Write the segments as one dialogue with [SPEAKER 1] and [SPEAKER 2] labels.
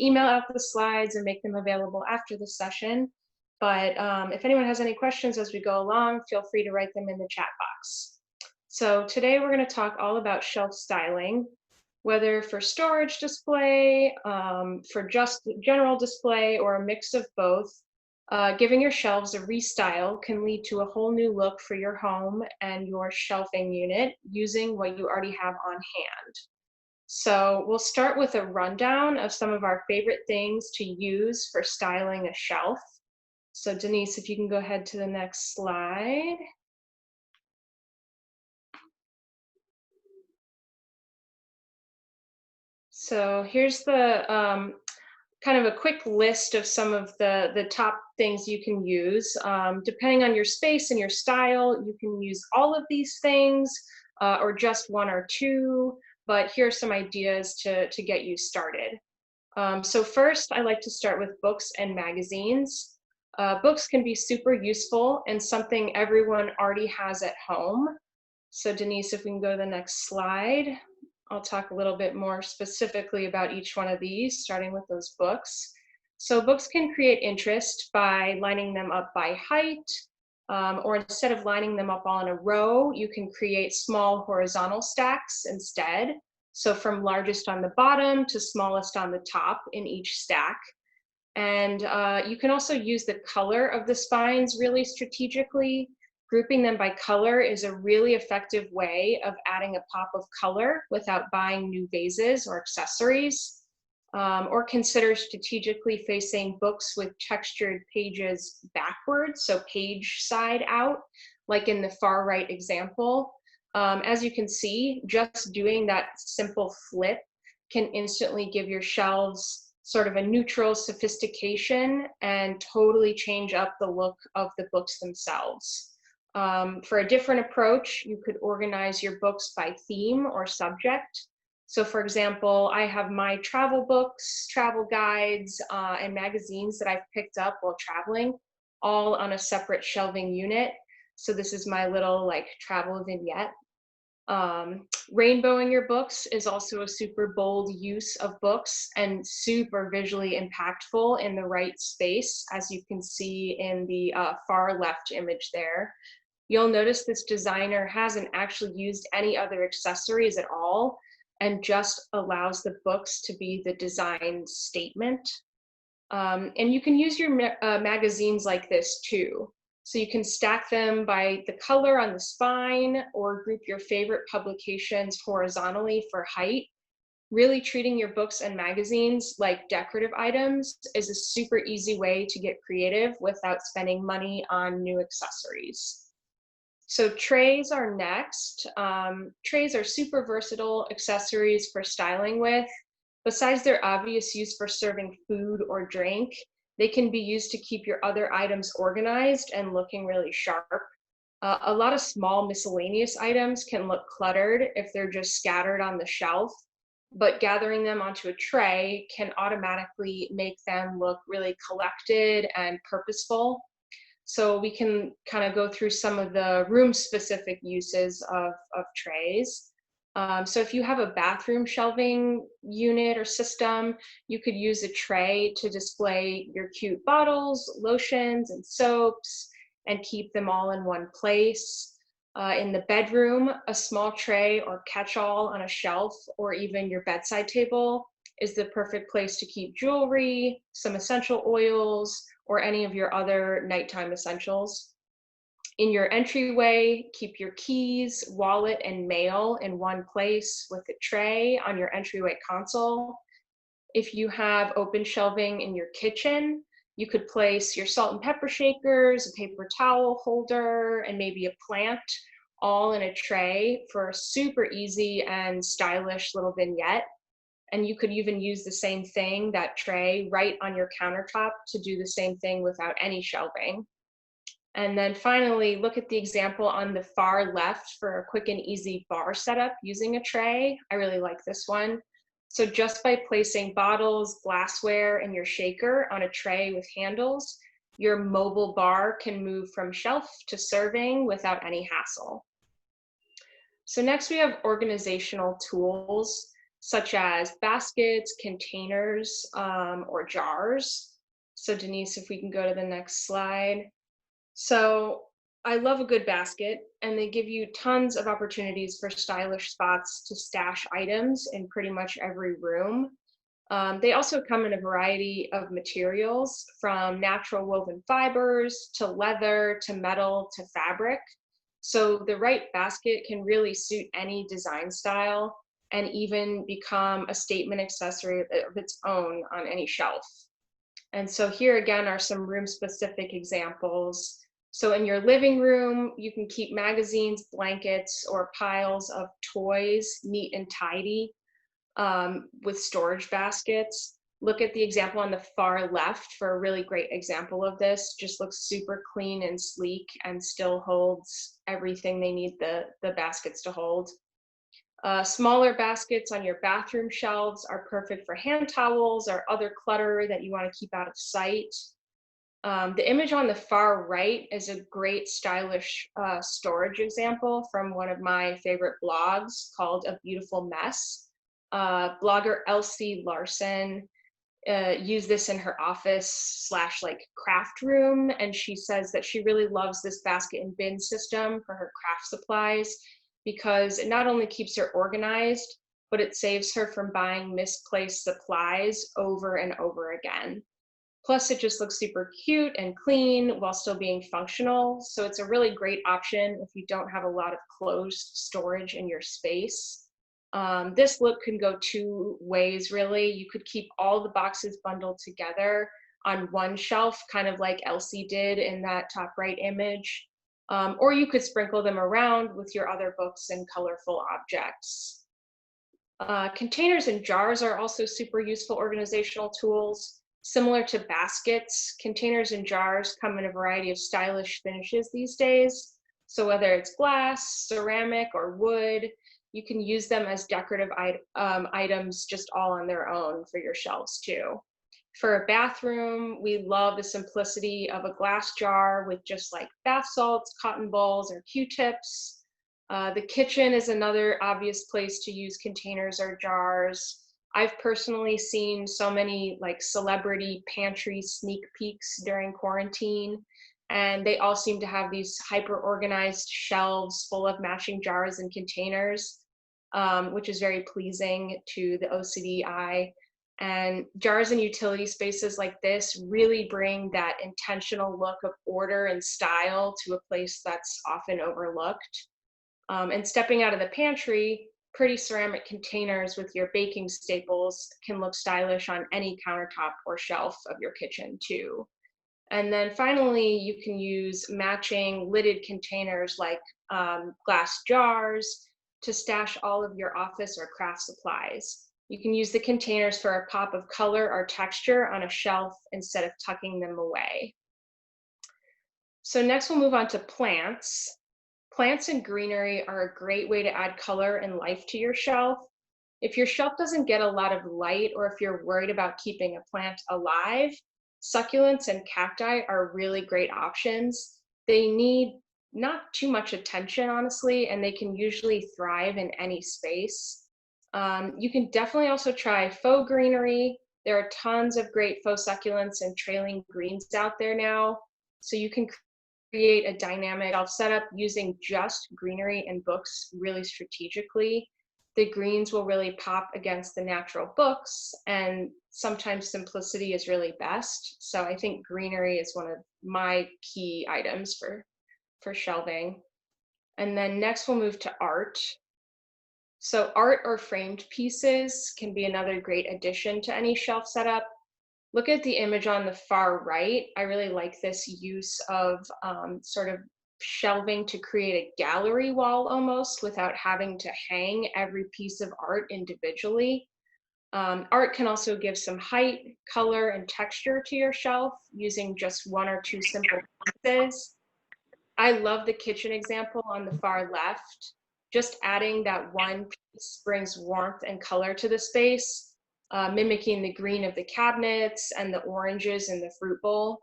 [SPEAKER 1] email out the slides and make them available after the session. But if anyone has any questions as we go along, feel free to write them in the chat box. So today we're going to talk all about shelf styling, whether for storage display, for just general display, or a mix of both. Giving your shelves a restyle can lead to a whole new look for your home and your shelving unit using what you already have on hand. So we'll start with a rundown of some of our favorite things to use for styling a shelf. So Denise, if you can go ahead to the next slide. So here's the kind of a quick list of some of the top things you can use. Depending on your space and your style, you can use all of these things or just one or two, but here are some ideas to get you started. So first, I like to start with books and magazines. Books can be super useful and something everyone already has at home. So Denise, if we can go to the next slide. I'll talk a little bit more specifically about each one of these, starting with those books. So books can create interest by lining them up by height, or instead of lining them up all in a row, you can create small horizontal stacks instead. So from largest on the bottom to smallest on the top in each stack. And you can also use the color of the spines really strategically. Grouping them by color is a really effective way of adding a pop of color without buying new vases or accessories. Or consider strategically facing books with textured pages backwards, so page side out, like in the far right example. As you can see, just doing that simple flip can instantly give your shelves sort of a neutral sophistication and totally change up the look of the books themselves. For a different approach, you could organize your books by theme or subject. So for example, I have my travel books, travel guides, and magazines that I've picked up while traveling, all on a separate shelving unit. So this is my little like travel vignette. Rainbowing your books is also a super bold use of books and super visually impactful in the right space, as you can see in the far left image there. You'll notice this designer hasn't actually used any other accessories at all and just allows the books to be the design statement. And you can use your magazines like this too. So you can stack them by the color on the spine or group your favorite publications horizontally for height. Really treating your books and magazines like decorative items is a super easy way to get creative without spending money on new accessories. So trays are next. Trays are super versatile accessories for styling with. Besides their obvious use for serving food or drink, they can be used to keep your other items organized and looking really sharp. A lot of small miscellaneous items can look cluttered if they're just scattered on the shelf, but gathering them onto a tray can automatically make them look really collected and purposeful. So we can kind of go through some of the room-specific uses of trays. So if you have a bathroom shelving unit or system, you could use a tray to display your cute bottles, lotions, and soaps, and keep them all in one place. In the bedroom, a small tray or catch-all on a shelf or even your bedside table is the perfect place to keep jewelry, some essential oils, or any of your other nighttime essentials. In your entryway, keep your keys, wallet, and mail in one place with a tray on your entryway console. If you have open shelving in your kitchen, you could place your salt and pepper shakers, a paper towel holder, and maybe a plant all in a tray for a super easy and stylish little vignette. And you could even use the same thing, that tray, right on your countertop to do the same thing without any shelving. And then finally, look at the example on the far left for a quick and easy bar setup using a tray. I really like this one. So just by placing bottles, glassware, and your shaker on a tray with handles, your mobile bar can move from shelf to serving without any hassle. So next we have organizational tools. such as baskets, containers, or jars. So Denise, if we can go to the next slide. So I love a good basket, and they give you tons of opportunities for stylish spots to stash items in pretty much every room. They also come in a variety of materials, from natural woven fibers to leather to metal to fabric. So the right basket can really suit any design style and even become a statement accessory of its own on any shelf. And so here again are some room specific examples. So in your living room, you can keep magazines, blankets, or piles of toys neat and tidy with storage baskets. Look at the example on the far left for a really great example of this. Just looks super clean and sleek and still holds everything they need the baskets to hold. Smaller baskets on your bathroom shelves are perfect for hand towels or other clutter that you want to keep out of sight. The image on the far right is a great stylish storage example from one of my favorite blogs called A Beautiful Mess. Blogger Elsie Larson used this in her office slash like craft room, and she says that she really loves this basket and bin system for her craft supplies because it not only keeps her organized, but it saves her from buying misplaced supplies over and over again. Plus, it just looks super cute and clean while still being functional. So it's a really great option if you don't have a lot of closed storage in your space. This look can go two ways, really. You could keep all the boxes bundled together on one shelf, kind of like Elsie did in that top right image. Or you could sprinkle them around with your other books and colorful objects. Containers and jars are also super useful organizational tools. Similar to baskets, containers and jars come in a variety of stylish finishes these days. So whether it's glass, ceramic, or wood, you can use them as decorative items just all on their own for your shelves too. For a bathroom, we love the simplicity of a glass jar with just like bath salts, cotton balls, or Q-tips. The kitchen is another obvious place to use containers or jars. I've personally seen so many like celebrity pantry sneak peeks during quarantine, and they all seem to have these hyper organized shelves full of matching jars and containers, which is very pleasing to the OCD eye. And jars and utility spaces like this really bring that intentional look of order and style to a place that's often overlooked. And stepping out of the pantry, pretty ceramic containers with your baking staples can look stylish on any countertop or shelf of your kitchen too. And then finally, you can use matching lidded containers like glass jars to stash all of your office or craft supplies. You can use the containers for a pop of color or texture on a shelf instead of tucking them away. So next we'll move on to plants. Plants and greenery are a great way to add color and life to your shelf. If your shelf doesn't get a lot of light, or if you're worried about keeping a plant alive, succulents and cacti are really great options. They need not too much attention, honestly, and they can usually thrive in any space. You can definitely also try faux greenery. There are tons of great faux succulents and trailing greens out there now. So you can create a dynamic shelf setup using just greenery and books really strategically. The greens will really pop against the natural books, and sometimes simplicity is really best. So I think greenery is one of my key items for shelving. And then next we'll move to art. So art or framed pieces can be another great addition to any shelf setup. Look at the image on the far right. I really like this use of sort of shelving to create a gallery wall almost without having to hang every piece of art individually. Art can also give some height, color, and texture to your shelf using just one or two simple pieces. I love the kitchen example on the far left. Just adding that one piece brings warmth and color to the space, mimicking the green of the cabinets and the oranges in the fruit bowl.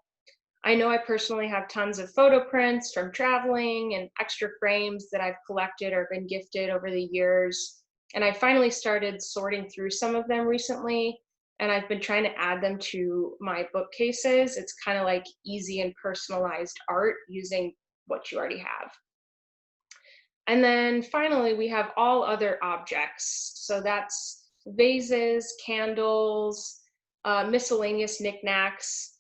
[SPEAKER 1] I know I personally have tons of photo prints from traveling and extra frames that I've collected or been gifted over the years. And I finally started sorting through some of them recently, and I've been trying to add them to my bookcases. It's kind of like easy and personalized art using what you already have. And then finally, we have all other objects. So that's vases, candles, miscellaneous knickknacks.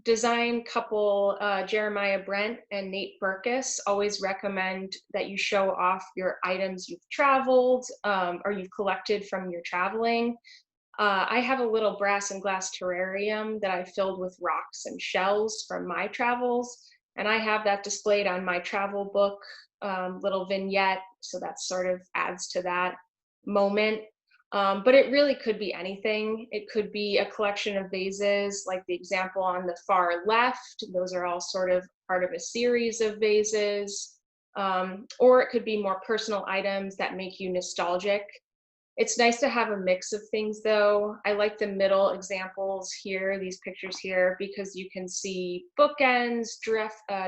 [SPEAKER 1] Design couple Jeremiah Brent and Nate Burkus always recommend that you show off your items you've traveled or you've collected from your traveling. I have a little brass and glass terrarium that I filled with rocks and shells from my travels, and I have that displayed on my travel book, little vignette. So that sort of adds to that moment. But it really could be anything. It could be a collection of vases, like the example on the far left. Those are all sort of part of a series of vases. Or it could be more personal items that make you nostalgic. It's nice to have a mix of things though. I like the middle examples here, these pictures here, because you can see bookends,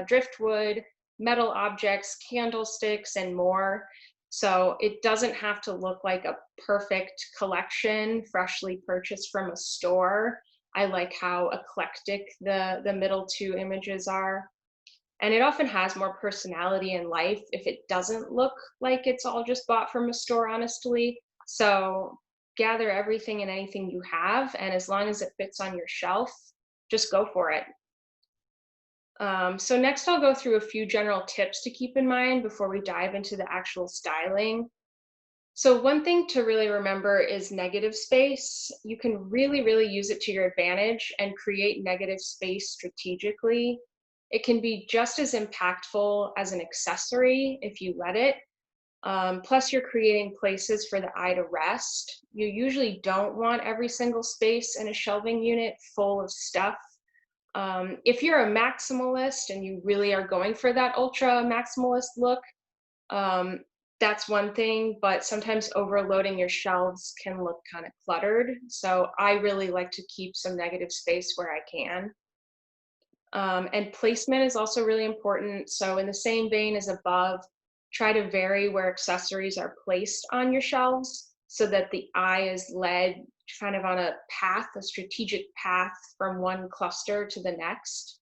[SPEAKER 1] driftwood, metal objects, candlesticks, and more. So it doesn't have to look like a perfect collection freshly purchased from a store. I like how eclectic the middle two images are. And it often has more personality in life if it doesn't look like it's all just bought from a store, honestly. So gather everything and anything you have, and as long as it fits on your shelf, just go for it. So next I'll go through a few general tips to keep in mind before we dive into the actual styling. So one thing to really remember is negative space. You can really use it to your advantage and create negative space strategically. It can be just as impactful as an accessory if you let it. Plus, you're creating places for the eye to rest. You usually don't want every single space in a shelving unit full of stuff. If you're a maximalist and you really are going for that ultra maximalist look, um, that's one thing, but sometimes overloading your shelves can look kind of cluttered. So I really like to keep some negative space where I can. And placement is also really important. So, in the same vein as above, try to vary where accessories are placed on your shelves so that the eye is led kind of on a path, a strategic path from one cluster to the next.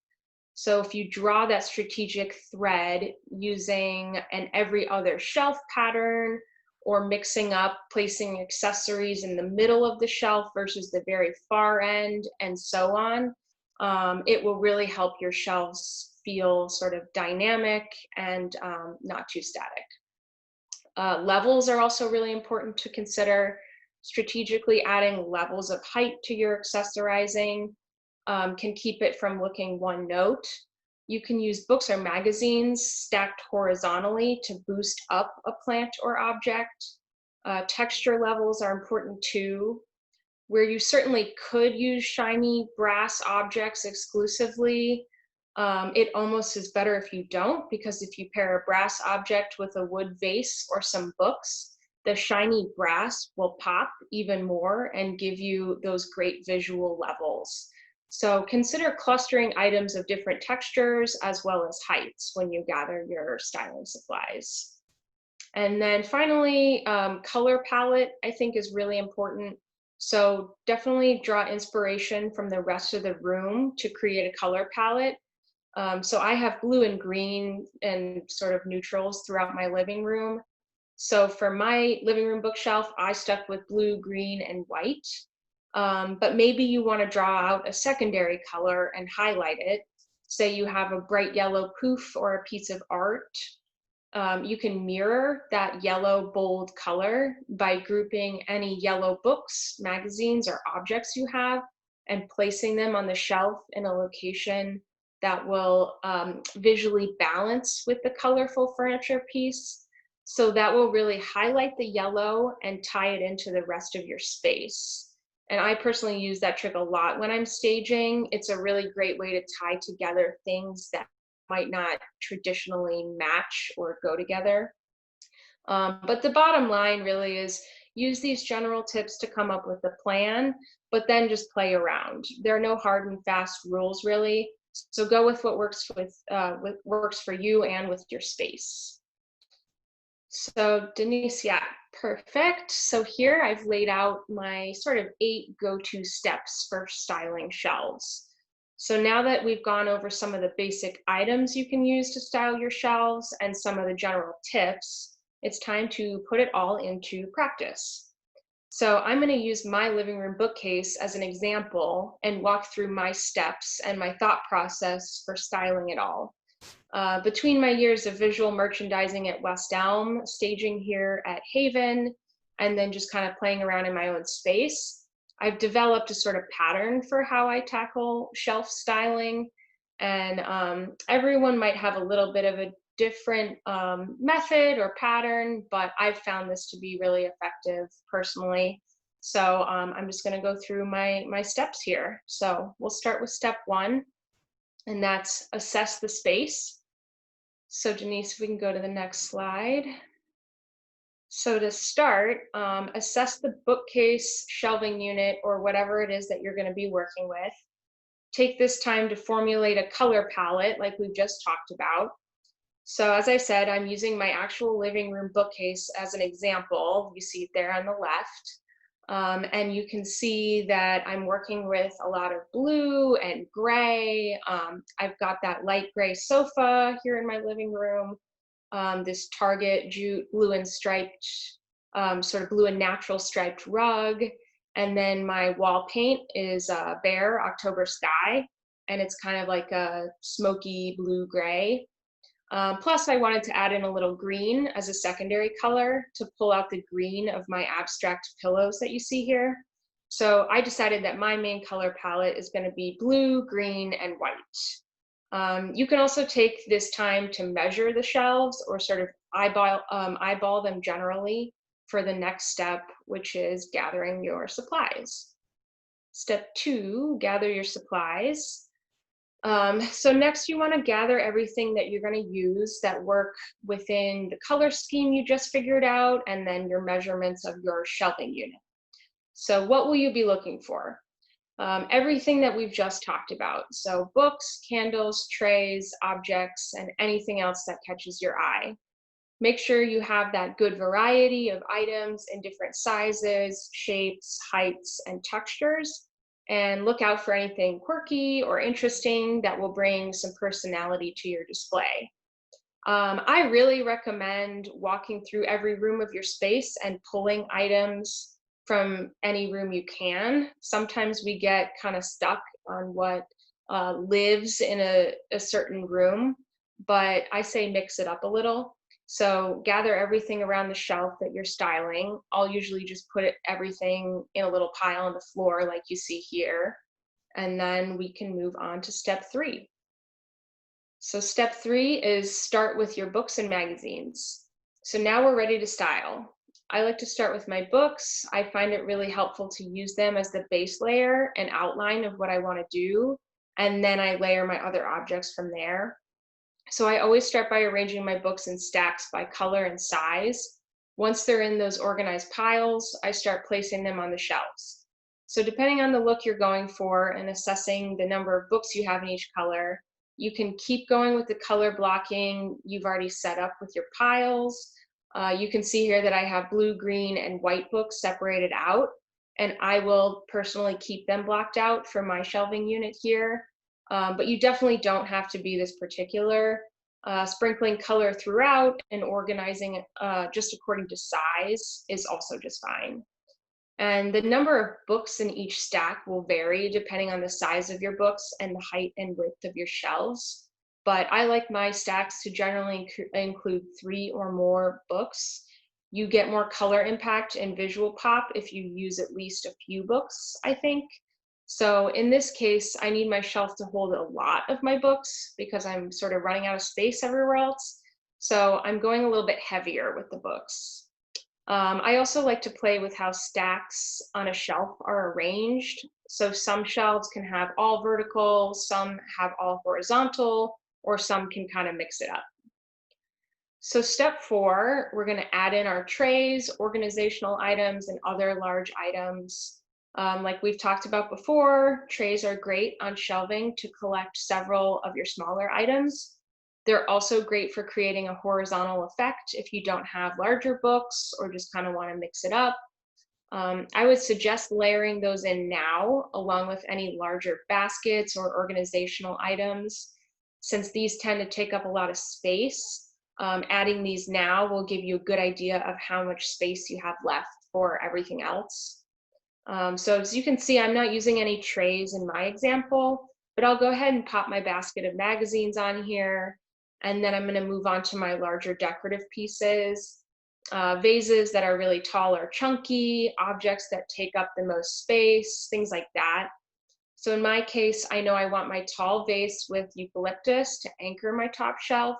[SPEAKER 1] So, if you draw that strategic thread using an every other shelf pattern or mixing up placing accessories in the middle of the shelf versus the very far end, and so on, it will really help your shelves feel sort of dynamic and not too static. Levels are also really important to consider. Strategically adding levels of height to your accessorizing can keep it from looking one note. You can use books or magazines stacked horizontally to boost up a plant or object. Texture levels are important too, where you certainly could use shiny brass objects exclusively. It almost is better if you don't, because if you pair a brass object with a wood vase or some books, the shiny brass will pop even more and give you those great visual levels. So consider clustering items of different textures as well as heights when you gather your styling supplies. And then finally, color palette, I think, is really important. So definitely draw inspiration from the rest of the room to create a color palette. So I have blue and green and sort of neutrals throughout my living room. So for my living room bookshelf, I stuck with blue, green, and white. But maybe you want to draw out a secondary color and highlight it. Say you have a bright yellow poof or a piece of art. You can mirror that yellow bold color by grouping any yellow books, magazines, or objects you have and placing them on the shelf in a location that will visually balance with the colorful furniture piece. So that will really highlight the yellow and tie it into the rest of your space. And I personally use that trick a lot when I'm staging. It's a really great way to tie together things that might not traditionally match or go together. But the bottom line really is use these general tips to come up with a plan, but then just play around. There are no hard and fast rules really. So go with what works works for you and with your space. So Denise, yeah, perfect. So here I've laid out my sort of 8 go-to steps for styling shelves. So now that we've gone over some of the basic items you can use to style your shelves and some of the general tips, it's time to put it all into practice. So I'm going to use my living room bookcase as an example and walk through my steps and my thought process for styling it all. Between my years of visual merchandising at West Elm, staging here at Haven, and then just kind of playing around in my own space, I've developed a sort of pattern for how I tackle shelf styling. And everyone might have a little bit of a different method or pattern, but I've found this to be really effective personally. So I'm just going to go through my steps here. So we'll start with step one, and that's assess the space. So Denise, if we can go to the next slide. So to start, assess the bookcase, shelving unit, or whatever it is that you're going to be working with. Take this time to formulate a color palette like we've just talked about. So as I said, I'm using my actual living room bookcase as an example. You see it there on the left. And you can see that I'm working with a lot of blue and gray. I've got that light gray sofa here in my living room, this Target jute blue and striped, sort of blue and natural striped rug. And then my wall paint is Bare October Sky, and it's kind of like a smoky blue gray. Plus, I wanted to add in a little green as a secondary color to pull out the green of my abstract pillows that you see here. So I decided that my main color palette is going to be blue, green, and white. You can also take this time to measure the shelves or sort of eyeball them generally for the next step, which is gathering your supplies. Step two, gather your supplies. So next you want to gather everything that you're going to use that work within the color scheme you just figured out, and then your measurements of your shelving unit. So what will you be looking for? Everything that we've just talked about. So books, candles, trays, objects, and anything else that catches your eye. Make sure you have that good variety of items in different sizes, shapes, heights, and textures. And look out for anything quirky or interesting that will bring some personality to your display. I really recommend walking through every room of your space and pulling items from any room you can. Sometimes we get kind of stuck on what lives in a certain room, but I say mix it up a little. So gather everything around the shelf that you're styling. I'll usually just put everything in a little pile on the floor like you see here. And then we can move on to step three. So step three is start with your books and magazines. So now we're ready to style. I like to start with my books. I find it really helpful to use them as the base layer and outline of what I want to do. And then I layer my other objects from there. So I always start by arranging my books in stacks by color and size. Once they're in those organized piles, I start placing them on the shelves. So depending on the look you're going for and assessing the number of books you have in each color, you can keep going with the color blocking you've already set up with your piles. You can see here that I have blue, green, and white books separated out, and I will personally keep them blocked out for my shelving unit here. But you definitely don't have to be this particular. Sprinkling color throughout and organizing just according to size is also just fine. And the number of books in each stack will vary depending on the size of your books and the height and width of your shelves. But I like my stacks to generally include 3 or more books. You get more color impact and visual pop if you use at least a few books, I think. So in this case, I need my shelf to hold a lot of my books because I'm sort of running out of space everywhere else. So I'm going a little bit heavier with the books. I also like to play with how stacks on a shelf are arranged. So some shelves can have all vertical, some have all horizontal, or some can kind of mix it up. So step 4, we're going to add in our trays, organizational items, and other large items. Like we've talked about before, trays are great on shelving to collect several of your smaller items. They're also great for creating a horizontal effect if you don't have larger books or just kind of want to mix it up. I would suggest layering those in now, along with any larger baskets or organizational items. Since these tend to take up a lot of space, adding these now will give you a good idea of how much space you have left for everything else. So as you can see, I'm not using any trays in my example, but I'll go ahead and pop my basket of magazines on here. And then I'm going to move on to my larger decorative pieces. Vases that are really tall or chunky, objects that take up the most space, things like that. So in my case, I know I want my tall vase with eucalyptus to anchor my top shelf.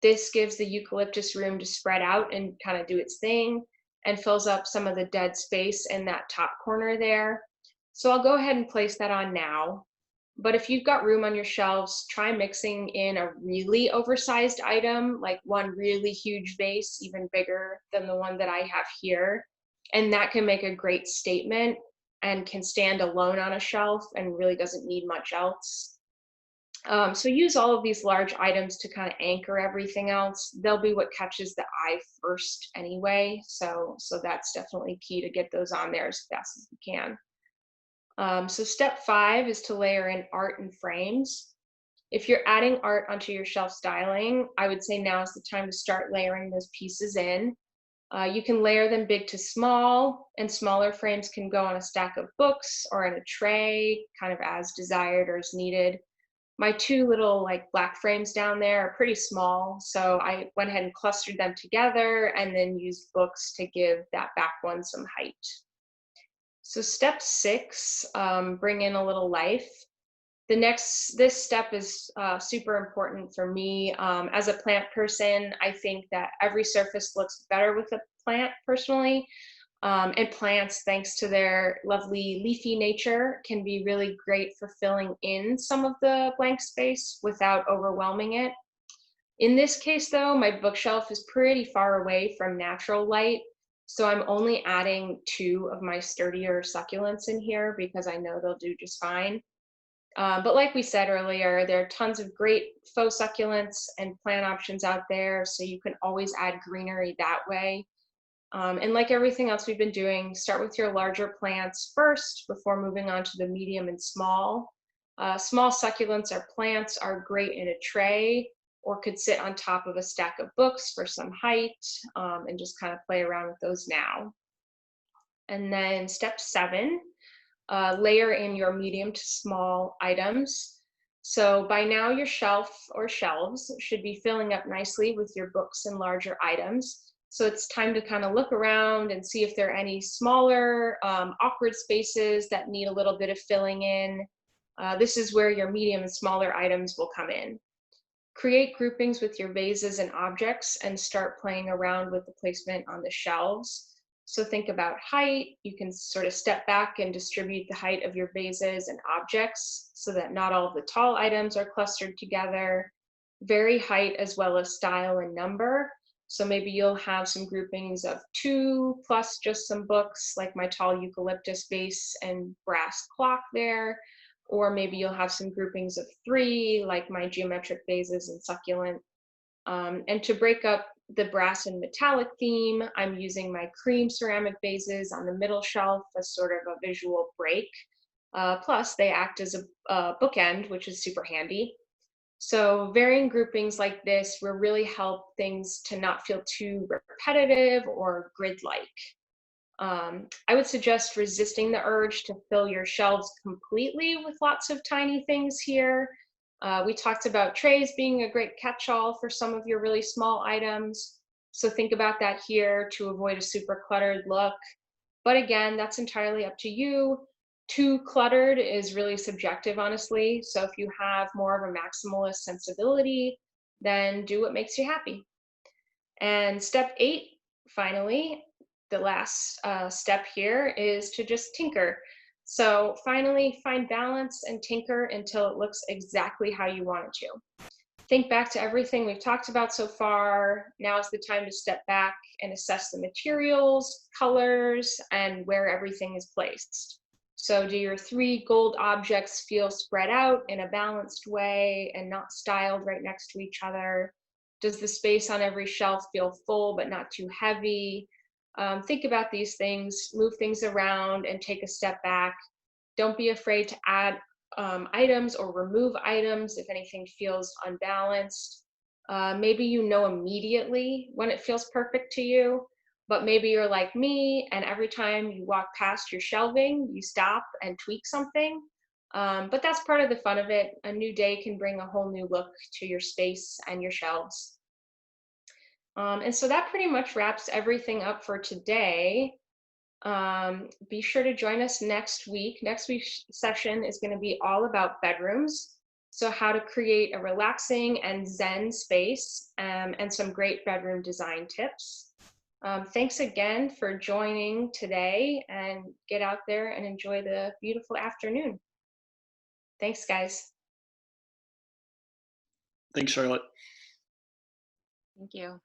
[SPEAKER 1] This gives the eucalyptus room to spread out and kind of do its thing and fills up some of the dead space in that top corner there. So I'll go ahead and place that on now. But if you've got room on your shelves, try mixing in a really oversized item, like one really huge vase, even bigger than the one that I have here. And that can make a great statement and can stand alone on a shelf and really doesn't need much else. So use all of these large items to kind of anchor everything else. They'll be what catches the eye first anyway. So that's definitely key to get those on there as fast as you can. So step 5 is to layer in art and frames. If you're adding art onto your shelf styling, I would say now is the time to start layering those pieces in. You can layer them big to small, and smaller frames can go on a stack of books or in a tray, kind of as desired or as needed. My two little like black frames down there are pretty small, so I went ahead and clustered them together and then used books to give that back one some height. So step 6, bring in a little life. This step is super important for me. As a plant person, I think that every surface looks better with a plant personally. And plants, thanks to their lovely leafy nature, can be really great for filling in some of the blank space without overwhelming it. In this case, though, my bookshelf is pretty far away from natural light, so I'm only adding 2 of my sturdier succulents in here because I know they'll do just fine. But like we said earlier, there are tons of great faux succulents and plant options out there, so you can always add greenery that way. And like everything else we've been doing, start with your larger plants first before moving on to the medium and small. Small succulents or plants are great in a tray or could sit on top of a stack of books for some height, and just kind of play around with those now. And then step 7, layer in your medium to small items. So by now your shelf or shelves should be filling up nicely with your books and larger items. So it's time to kind of look around and see if there are any smaller, awkward spaces that need a little bit of filling in. This is where your medium and smaller items will come in. Create groupings with your vases and objects and start playing around with the placement on the shelves. So think about height. You can sort of step back and distribute the height of your vases and objects so that not all of the tall items are clustered together. Vary height as well as style and number. So maybe you'll have some groupings of 2 plus just some books, like my tall eucalyptus vase and brass clock there. Or maybe you'll have some groupings of 3, like my geometric vases and succulent. And to break up the brass and metallic theme, I'm using my cream ceramic vases on the middle shelf as sort of a visual break. Plus, they act as a bookend, which is super handy. So varying groupings like this will really help things to not feel too repetitive or grid-like. I would suggest resisting the urge to fill your shelves completely with lots of tiny things here. We talked about trays being a great catch-all for some of your really small items. So think about that here to avoid a super cluttered look. But again, that's entirely up to you. Too cluttered is really subjective, honestly. So if you have more of a maximalist sensibility, then do what makes you happy. And step 8, finally, the last step here is to just tinker. So finally find balance and tinker until it looks exactly how you want it to. Think back to everything we've talked about so far. Now is the time to step back and assess the materials, colors, and where everything is placed. So, do your three gold objects feel spread out in a balanced way and not styled right next to each other? Does the space on every shelf feel full but not too heavy? Think about these things, move things around, and take a step back. Don't be afraid to add items or remove items if anything feels unbalanced. Maybe you know immediately when it feels perfect to you, but maybe you're like me, and every time you walk past your shelving, you stop and tweak something. But that's part of the fun of it. A new day can bring a whole new look to your space and your shelves. And so that pretty much wraps everything up for today. Be sure to join us next week. Next week's session is going to be all about bedrooms. So, how to create a relaxing and zen space, and some great bedroom design tips. Thanks again for joining today, and get out there and enjoy the beautiful afternoon. Thanks, guys.
[SPEAKER 2] Thanks, Charlotte.
[SPEAKER 1] Thank you.